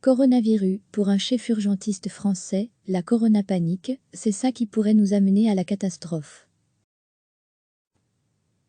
Coronavirus, pour un chef urgentiste français, la coronapanique, c'est ça qui pourrait nous amener à la catastrophe.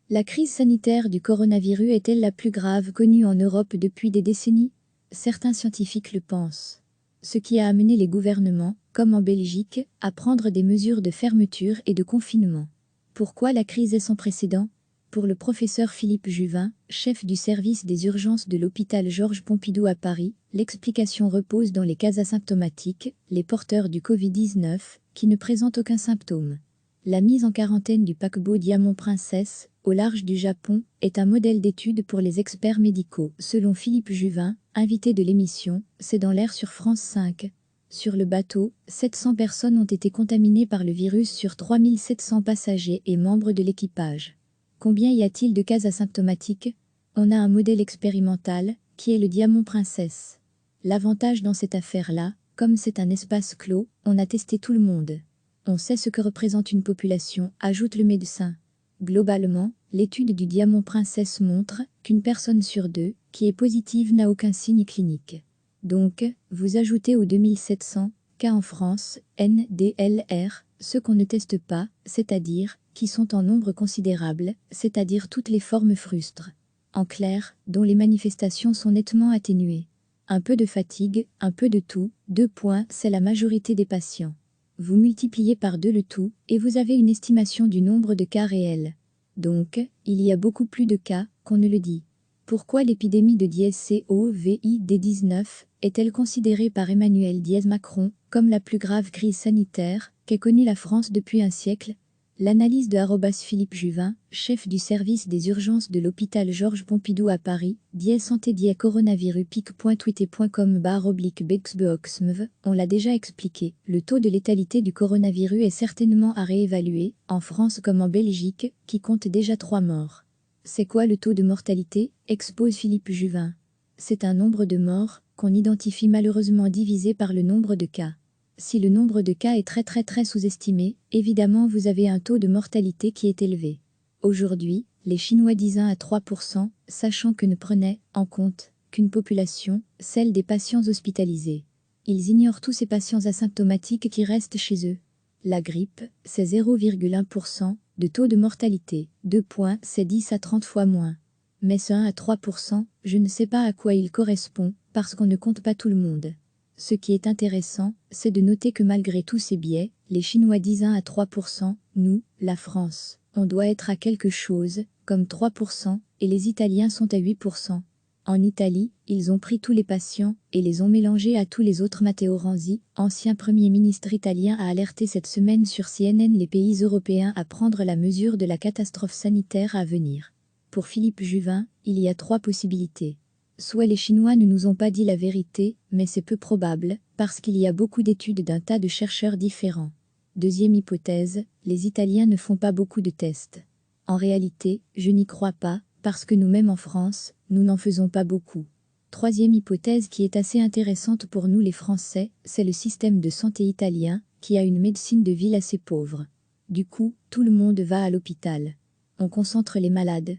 La crise sanitaire du coronavirus est-elle la plus grave connue en Europe depuis des décennies? Certains scientifiques le pensent. Ce qui a amené les gouvernements, comme en Belgique, à prendre des mesures de fermeture et de confinement. Pourquoi la crise est sans précédent? Pour le professeur Philippe Juvin, chef du service des urgences de l'hôpital Georges Pompidou à Paris, l'explication repose dans les cas asymptomatiques, les porteurs du Covid-19, qui ne présentent aucun symptôme. La mise en quarantaine du paquebot Diamant Princess, au large du Japon, est un modèle d'étude pour les experts médicaux. Selon Philippe Juvin, invité de l'émission, c'est dans l'air sur France 5. Sur le bateau, 700 personnes ont été contaminées par le virus sur 3700 passagers et membres de l'équipage. Combien y a-t-il de cas asymptomatiques? On a un modèle expérimental, qui est le Diamant Princess. L'avantage dans cette affaire-là, comme c'est un espace clos, on a testé tout le monde. On sait ce que représente une population, ajoute le médecin. Globalement, l'étude du Diamant Princess montre qu'une personne sur deux qui est positive n'a aucun signe clinique. Donc, vous ajoutez aux 2700 cas en France, NDLR, ceux qu'on ne teste pas, c'est-à-dire qui sont en nombre considérable, c'est-à-dire toutes les formes frustres. En clair, dont les manifestations sont nettement atténuées. Un peu de fatigue, un peu de tout, 2 points, c'est la majorité des patients. Vous multipliez par 2 le tout, et vous avez une estimation du nombre de cas réels. Donc, il y a beaucoup plus de cas qu'on ne le dit. Pourquoi l'épidémie de Covid-19 est-elle considérée par Emmanuel Macron comme la plus grave crise sanitaire qu'ait connue la France depuis un siècle? L'analyse de @Philippe Juvin, chef du service des urgences de l'hôpital Georges Pompidou à Paris, santé coronavirus pic.twitter.com/bexbeoxmv, on l'a déjà expliqué, le taux de létalité du coronavirus est certainement à réévaluer, en France comme en Belgique, qui compte déjà 3 morts. C'est quoi le taux de mortalité? Expose Philippe Juvin. C'est un nombre de morts, qu'on identifie malheureusement divisé par le nombre de cas. Si le nombre de cas est très sous-estimé, évidemment vous avez un taux de mortalité qui est élevé. Aujourd'hui, les Chinois disent 1 à 3%, sachant que ne prenaient en compte qu'une population, celle des patients hospitalisés. Ils ignorent tous ces patients asymptomatiques qui restent chez eux. La grippe, c'est 0,1% de taux de mortalité, 2 points, c'est 10 à 30 fois moins. Mais ce 1 à 3%, je ne sais pas à quoi il correspond, parce qu'on ne compte pas tout le monde. Ce qui est intéressant, c'est de noter que malgré tous ces biais, les Chinois disent 1 à 3%, nous, la France, on doit être à quelque chose, comme 3%, et les Italiens sont à 8%. En Italie, ils ont pris tous les patients et les ont mélangés à tous les autres. Matteo Renzi, ancien Premier ministre italien, a alerté cette semaine sur CNN les pays européens à prendre la mesure de la catastrophe sanitaire à venir. Pour Philippe Juvin, il y a 3 possibilités. Soit les Chinois ne nous ont pas dit la vérité, mais c'est peu probable, parce qu'il y a beaucoup d'études d'un tas de chercheurs différents. Deuxième hypothèse, les Italiens ne font pas beaucoup de tests. En réalité, je n'y crois pas, parce que nous-mêmes en France, nous n'en faisons pas beaucoup. Troisième hypothèse qui est assez intéressante pour nous les Français, c'est le système de santé italien, qui a une médecine de ville assez pauvre. Du coup, tout le monde va à l'hôpital. On concentre les malades.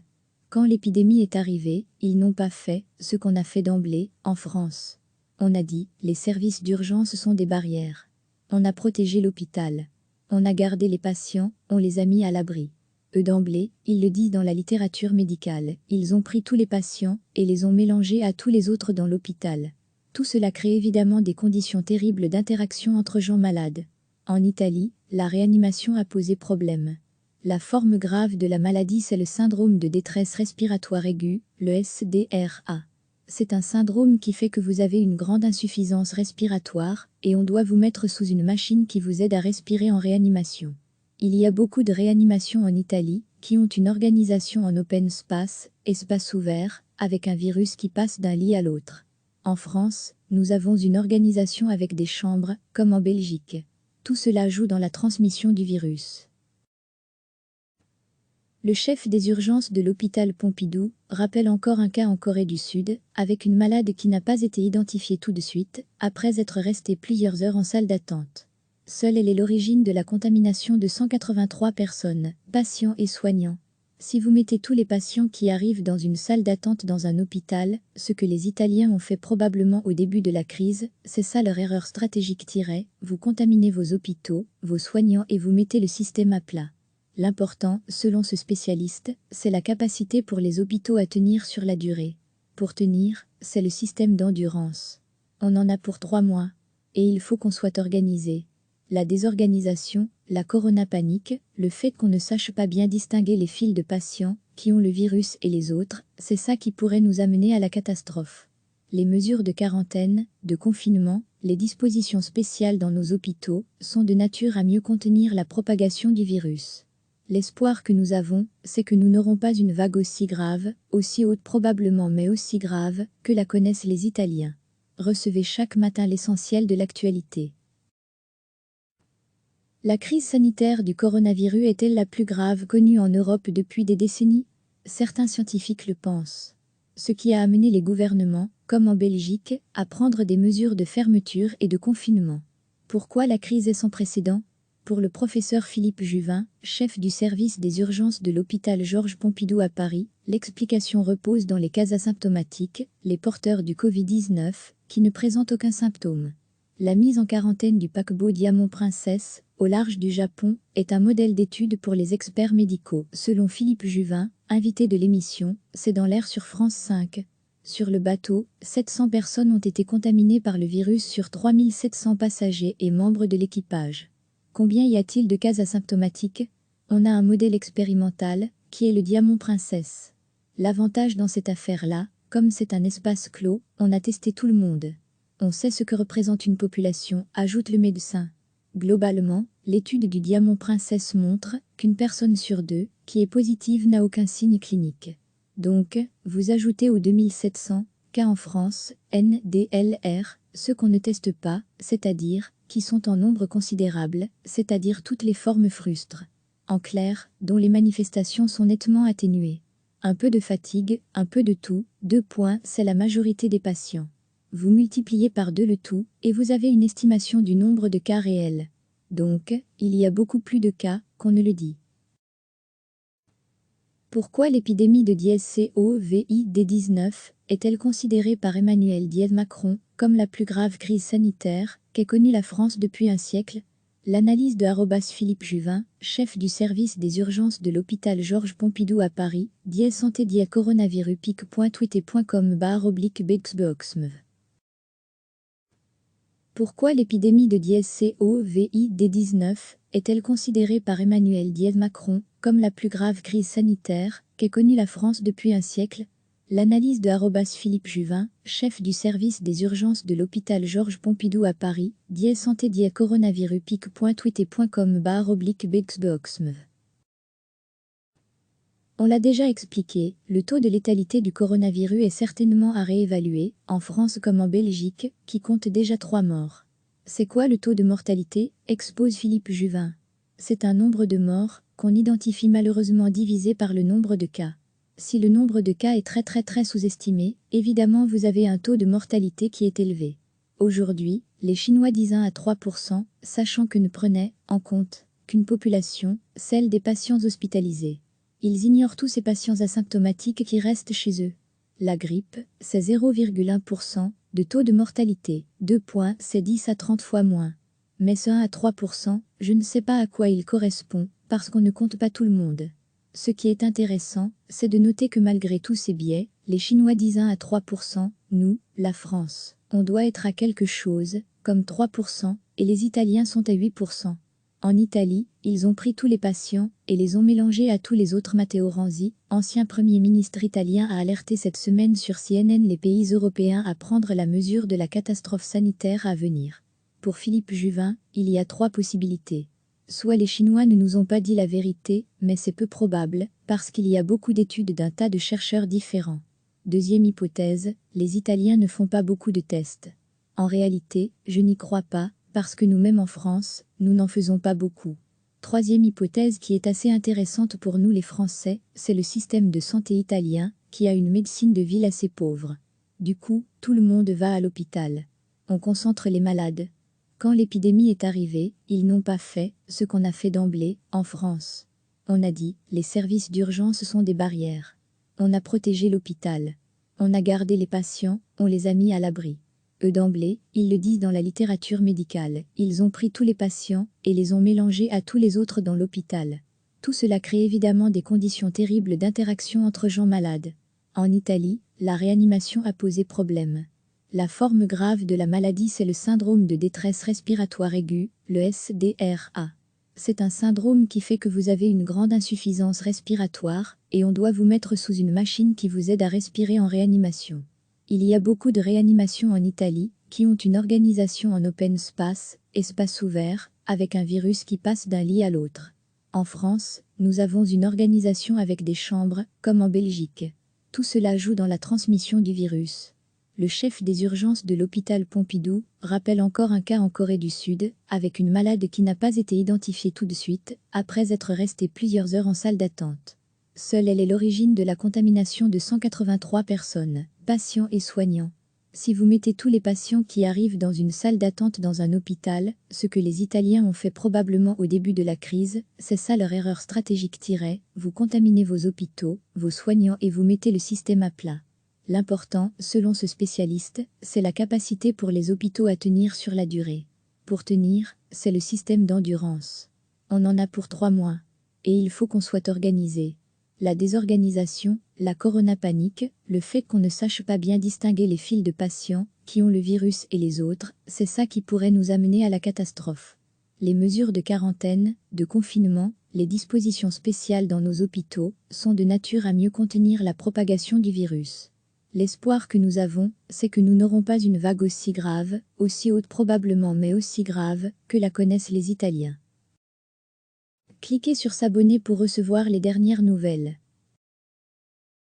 Quand l'épidémie est arrivée, ils n'ont pas fait ce qu'on a fait d'emblée, en France. On a dit, les services d'urgence sont des barrières. On a protégé l'hôpital. On a gardé les patients, on les a mis à l'abri. Eux d'emblée, ils le disent dans la littérature médicale, ils ont pris tous les patients et les ont mélangés à tous les autres dans l'hôpital. Tout cela crée évidemment des conditions terribles d'interaction entre gens malades. En Italie, la réanimation a posé problème. La forme grave de la maladie, c'est le syndrome de détresse respiratoire aiguë, le SDRA. C'est un syndrome qui fait que vous avez une grande insuffisance respiratoire, et on doit vous mettre sous une machine qui vous aide à respirer en réanimation. Il y a beaucoup de réanimations en Italie, qui ont une organisation en open space, espace ouvert, avec un virus qui passe d'un lit à l'autre. En France, nous avons une organisation avec des chambres, comme en Belgique. Tout cela joue dans la transmission du virus. Le chef des urgences de l'hôpital Pompidou rappelle encore un cas en Corée du Sud, avec une malade qui n'a pas été identifiée tout de suite, après être restée plusieurs heures en salle d'attente. Seule elle est l'origine de la contamination de 183 personnes, patients et soignants. Si vous mettez tous les patients qui arrivent dans une salle d'attente dans un hôpital, ce que les Italiens ont fait probablement au début de la crise, c'est ça leur erreur stratégique. Vous contaminez vos hôpitaux, vos soignants et vous mettez le système à plat. L'important, selon ce spécialiste, c'est la capacité pour les hôpitaux à tenir sur la durée. Pour tenir, c'est le système d'endurance. On en a pour 3 mois. Et il faut qu'on soit organisé. La désorganisation, la corona-panique, le fait qu'on ne sache pas bien distinguer les files de patients qui ont le virus et les autres, c'est ça qui pourrait nous amener à la catastrophe. Les mesures de quarantaine, de confinement, les dispositions spéciales dans nos hôpitaux sont de nature à mieux contenir la propagation du virus. L'espoir que nous avons, c'est que nous n'aurons pas une vague aussi grave, aussi haute probablement mais aussi grave, que la connaissent les Italiens. Recevez chaque matin l'essentiel de l'actualité. La crise sanitaire du coronavirus est-elle la plus grave connue en Europe depuis des décennies? Certains scientifiques le pensent. Ce qui a amené les gouvernements, comme en Belgique, à prendre des mesures de fermeture et de confinement. Pourquoi la crise est sans précédent? Pour le professeur Philippe Juvin, chef du service des urgences de l'hôpital Georges Pompidou à Paris, l'explication repose dans les cas asymptomatiques, les porteurs du Covid-19, qui ne présentent aucun symptôme. La mise en quarantaine du paquebot Diamant Princess, au large du Japon, est un modèle d'étude pour les experts médicaux. Selon Philippe Juvin, invité de l'émission, c'est dans l'air sur France 5. Sur le bateau, 700 personnes ont été contaminées par le virus sur 3700 passagers et membres de l'équipage. Combien y a-t-il de cas asymptomatiques? On a un modèle expérimental, qui est le Diamant Princess. L'avantage dans cette affaire-là, comme c'est un espace clos, on a testé tout le monde. On sait ce que représente une population, ajoute le médecin. Globalement, l'étude du Diamant Princess montre qu'une personne sur 2 qui est positive n'a aucun signe clinique. Donc, vous ajoutez aux 2700 cas en France, NDLR, ceux qu'on ne teste pas, c'est-à-dire, qui sont en nombre considérable, c'est-à-dire toutes les formes frustres. En clair, dont les manifestations sont nettement atténuées. Un peu de fatigue, un peu de tout, 2 points, c'est la majorité des patients. Vous multipliez par 2 le tout, et vous avez une estimation du nombre de cas réels. Donc, il y a beaucoup plus de cas qu'on ne le dit. Pourquoi l'épidémie de Covid-19 est-elle considérée par Emmanuel Macron comme la plus grave crise sanitaire qu'ait connue la France depuis un siècle? L'analyse de @Philippe Juvin, chef du service des urgences de l'hôpital Georges Pompidou à Paris, santé coronavirus pic.twitter.com/bexboxmv. Pourquoi l'épidémie de Covid-19 est-elle considérée par Emmanuel Macron comme la plus grave crise sanitaire qu'ait connue la France depuis un siècle? L'analyse de @Philippe Juvin, chef du service des urgences de l'hôpital Georges Pompidou à Paris, santé coronavirus pic.twitter.com/bexboxmv. On l'a déjà expliqué, le taux de létalité du coronavirus est certainement à réévaluer, en France comme en Belgique, qui compte déjà 3 morts. C'est quoi le taux de mortalité? Expose Philippe Juvin. C'est un nombre de morts, qu'on identifie malheureusement divisé par le nombre de cas. Si le nombre de cas est très sous-estimé, évidemment vous avez un taux de mortalité qui est élevé. Aujourd'hui, les Chinois disent 1 à 3%, sachant que ne prenaient en compte qu'une population, celle des patients hospitalisés. Ils ignorent tous ces patients asymptomatiques qui restent chez eux. La grippe, c'est 0,1% de taux de mortalité, 2 points, c'est 10 à 30 fois moins. Mais ce 1 à 3%, je ne sais pas à quoi il correspond, parce qu'on ne compte pas tout le monde. Ce qui est intéressant, c'est de noter que malgré tous ces biais, les Chinois disent 1 à 3%, nous, la France, on doit être à quelque chose, comme 3%, et les Italiens sont à 8%. En Italie, ils ont pris tous les patients et les ont mélangés à tous les autres. Matteo Renzi, ancien Premier ministre italien, a alerté cette semaine sur CNN les pays européens à prendre la mesure de la catastrophe sanitaire à venir. Pour Philippe Juvin, il y a 3 possibilités. Soit les Chinois ne nous ont pas dit la vérité, mais c'est peu probable, parce qu'il y a beaucoup d'études d'un tas de chercheurs différents. Deuxième hypothèse, les Italiens ne font pas beaucoup de tests. En réalité, je n'y crois pas, parce que nous-mêmes en France, nous n'en faisons pas beaucoup. Troisième hypothèse qui est assez intéressante pour nous les Français, c'est le système de santé italien, qui a une médecine de ville assez pauvre. Du coup, tout le monde va à l'hôpital. On concentre les malades. Quand l'épidémie est arrivée, ils n'ont pas fait ce qu'on a fait d'emblée, en France. On a dit, les services d'urgence sont des barrières. On a protégé l'hôpital. On a gardé les patients, on les a mis à l'abri. Eux d'emblée, ils le disent dans la littérature médicale, ils ont pris tous les patients et les ont mélangés à tous les autres dans l'hôpital. Tout cela crée évidemment des conditions terribles d'interaction entre gens malades. En Italie, la réanimation a posé problème. La forme grave de la maladie, c'est le syndrome de détresse respiratoire aiguë, le SDRA. C'est un syndrome qui fait que vous avez une grande insuffisance respiratoire et on doit vous mettre sous une machine qui vous aide à respirer en réanimation. Il y a beaucoup de réanimations en Italie qui ont une organisation en open space, espace ouvert, avec un virus qui passe d'un lit à l'autre. En France, nous avons une organisation avec des chambres, comme en Belgique. Tout cela joue dans la transmission du virus. Le chef des urgences de l'hôpital Pompidou rappelle encore un cas en Corée du Sud, avec une malade qui n'a pas été identifiée tout de suite, après être restée plusieurs heures en salle d'attente. Seule elle est l'origine de la contamination de 183 personnes, patients et soignants. Si vous mettez tous les patients qui arrivent dans une salle d'attente dans un hôpital, ce que les Italiens ont fait probablement au début de la crise, c'est ça leur erreur stratégique. Vous contaminez vos hôpitaux, vos soignants et vous mettez le système à plat. L'important, selon ce spécialiste, c'est la capacité pour les hôpitaux à tenir sur la durée. Pour tenir, c'est le système d'endurance. On en a pour 3 mois. Et il faut qu'on soit organisé. La désorganisation, la coronapanique, le fait qu'on ne sache pas bien distinguer les files de patients qui ont le virus et les autres, c'est ça qui pourrait nous amener à la catastrophe. Les mesures de quarantaine, de confinement, les dispositions spéciales dans nos hôpitaux sont de nature à mieux contenir la propagation du virus. L'espoir que nous avons, c'est que nous n'aurons pas une vague aussi grave, aussi haute probablement mais aussi grave, que la connaissent les Italiens. Cliquez sur s'abonner pour recevoir les dernières nouvelles.